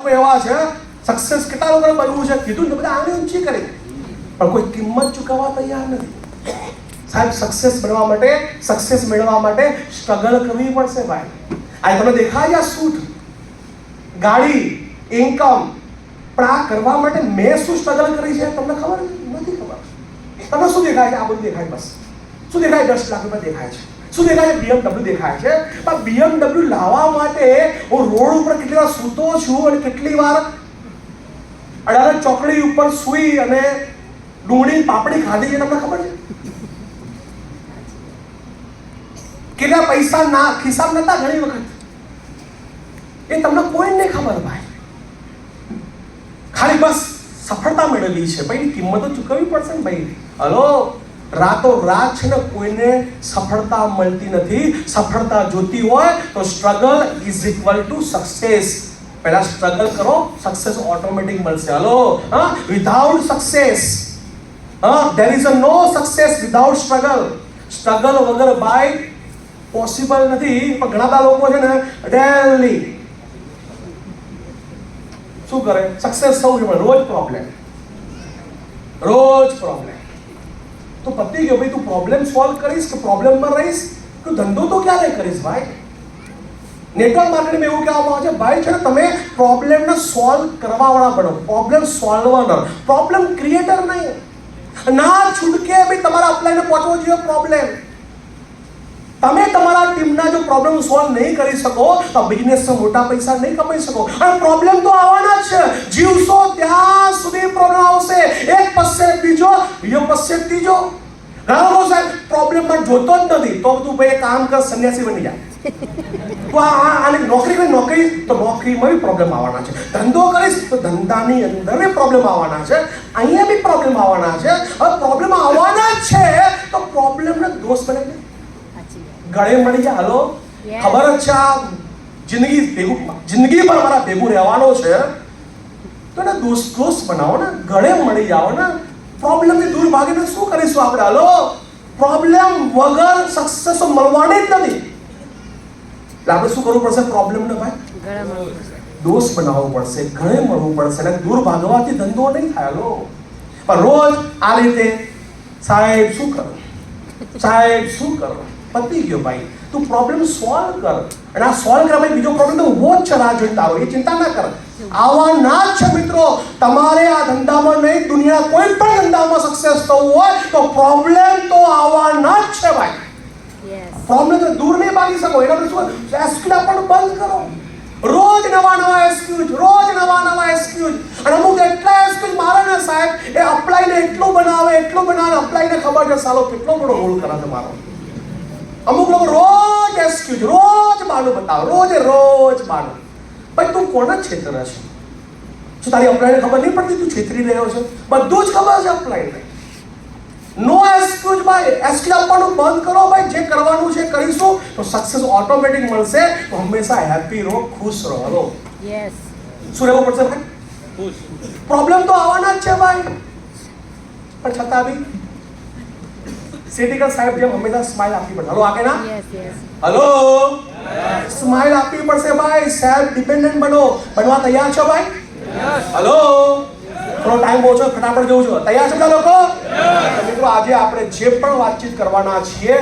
એવા છે સક્સેસ કેટલા લોકોને બનવું છે કીધું ને બધા આંગળી ઊંચી કરી પણ કોઈ કિંમત ચૂકવવા તૈયાર નથી. સાહેબ સક્સેસ બનવા માટે, સક્સેસ મેળવવા માટે સ્ટ્રગલ કરવી પડશે ભાઈ. આ તમને દેખાય આ સૂટ, ગાડી, ઇન્કમ, પણ આ કરવા માટે મેં શું સ્ટ્રગલ કરી છે તમને ખબર નથી? ખબર. તમને શું દેખાય છે? આ બધું દેખાય. બસ શું દેખાય? 10 લાખ રૂપિયા દેખાય છે. શું દેખાય? BMW દેખાય છે. પણ BMW લાવવા માટે હું રોડ ઉપર કેટલી વાર સૂતો છું અને કેટલી વાર અડાલજ ચોકડી ઉપર સૂઈ અને ડુંગળી પાપડી ખાધી છે તમને ખબર છે? કેટલા પૈસા ના ખિસ્સામાં નતા ઘણી વખત, એ તમને કોઈ નહીં ખબર ભાઈ. ખાલી બસ સફળતા મેળવી છે ભાઈ, કિંમત તો ચૂકવવી પડશે ને ભાઈ. હલો, રાતો રાત છે ને કોઈને સફળતા મળતી નથી. સફળતા જોતી હોય તો struggle is equal to success. પહેલા સ્ટ્રગલ કરો, સક્સેસ ઓટોમેટિક મળશે. હલો, હા, without success there is a no success without struggle. Struggle વગર ભાઈ પોસિબલ નથી. પણ ઘણા બધા લોકો છે ને ડેલી શું કરે? સક્સેસ થવું છે પણ રોજ પ્રોબ્લેમ. તો પતી ગયો ભાઈ. તું પ્રોબ્લેમ સોલ્વ કરીશ કે પ્રોબ્લેમમાં રહીશ? તું ધંધો તો ક્યારે કરીશ ભાઈ? નેટવર્ક માર્કેટિંગમાં એવું કહેવામાં આવે છે ભાઈ છે ને તમે પ્રોબ્લેમને સોલ્વ કરવા વાળા બનો, પ્રોબ્લેમ સોલ્વર, પ્રોબ્લેમ ક્રિએટર નહીં. ના છૂટકે ભાઈ તમારા અપલાઈને પહોંચવો જોઈએ પ્રોબ્લેમ. તમે તમારા ટીમના જો પ્રોબ્લેમ સોલ્વ નહીં કરી શકો તો બિઝનેસમાં મોટા પૈસા નહીં કમાઈ શકો. અને પ્રોબ્લેમ તો આવવાના જ છે. જીવશો ત્યાં સુધી પ્રોબ્લેમ આવશે. એક પછે બીજો, બીજો પછે ત્રીજો. ઘણા લોકો સાહેબ પ્રોબ્લેમમાં જોતો જ નથી તો તું ભાઈ કામ કર, સંન્યાસી બની જા. તો આને નોકરી કરી, નોકરી તો નોકરીમાં બી પ્રોબ્લેમ આવવાના છે. ધંધો કરીશ તો ધંધાની અંદર બી પ્રોબ્લેમ આવવાના છે. અહીંયા બી પ્રોબ્લેમ આવવાના છે. હવે પ્રોબ્લેમ આવવાના જ છે તો પ્રોબ્લેમને દોષ બને ગળે મળી જાય. હલો, ખબર જ છે આ જિંદગી પર મારા ભેગું રહેવાનો છે તો એને દોષ બનાવો ને, ગળે મળી જાઓ ને. પ્રોબ્લેમથી દૂર ભાગીને શું કરીશું આપણે? હલો, પ્રોબ્લેમ વગર સક્સેસ મળવાની જ નથી. એટલે આપણે શું કરવું પડશે? પ્રોબ્લેમને ભાઈ દોષ બનાવવો પડશે, ગળે મળવું પડશે. અને દૂર ભાગવાથી ધંધો નહીં થાય. હલો, પણ રોજ આ રીતે સાહેબ શું કરું, સાહેબ શું કરું, પતી ગયો ભાઈ. તું પ્રોબ્લેમ સોલ્વ કર. અને આ સોલ્વ કરવા માટે બીજો પ્રોબ્લેમ તો ઉભો જ છે રાહ જોઈતા હોય, એ ચિંતા ના કર. આવવાના જ છે મિત્રો. તમારે આ ધંધામાં નહીં, દુનિયા કોઈ પણ ધંધામાં સક્સેસ થવું હોય તો પ્રોબ્લેમ તો આવવાના જ છે ભાઈ. પ્રોબ્લેમ તો દૂર નહીં ભાગી શકો. એના માટે શું એક્સક્યુઝ પણ બંધ કરો. રોજ નવા એક્સક્યુઝ, રોજ નવા એક્સક્યુઝ. અને અમુક એટલા એક્સક્યુઝ મારે ને સાહેબ, એ અપ્લાયને એટલું બનાવે, અપ્લાયને ખબર છે સાલો કેટલો બધો રોલ કરે છે મારો. અમુક લોકો રોજ એક્સક્યુઝ, રોજ બહાનું બતાવે, રોજ બહાનું. ભાઈ તું કોને છેતરે છે? શું તારી અપ્લાયને ખબર નહીં પડતી તું છેતરી રહ્યો છે? બધું જ ખબર છે અપ્લાયને. નો એક્સક્યુઝ ભાઈ. એક્સક્યુઝ આપવાનું બંધ કરો ભાઈ. જે કરવાનું છે કરીશું તો સક્સેસ ઓટોમેટિક મળશે. તો હંમેશા હેપી રહો, ખુશ રહો. હલો, યસ, શું રહેવું પડશે ભાઈ? ખુશ. પ્રોબ્લેમ તો આવવાના જ છે ભાઈ, પણ છતાં બી સિટીકલ સાહેબ જેમ હંમેશા સ્માઈલ આપવી પડશે. હલો, આગે ના? હલો, સ્માઈલ આપવી પડશે ભાઈ. સેલ્ફ ડિપેન્ડન્ટ બનવા તૈયાર છો ભાઈ? હલો, થોડો ટાઈમ ઓછો, ફટાફટ જવું છું. તૈયાર છો બધા લોકો? મિત્રો આજે આપણે જે પણ વાતચીત કરવાના છીએ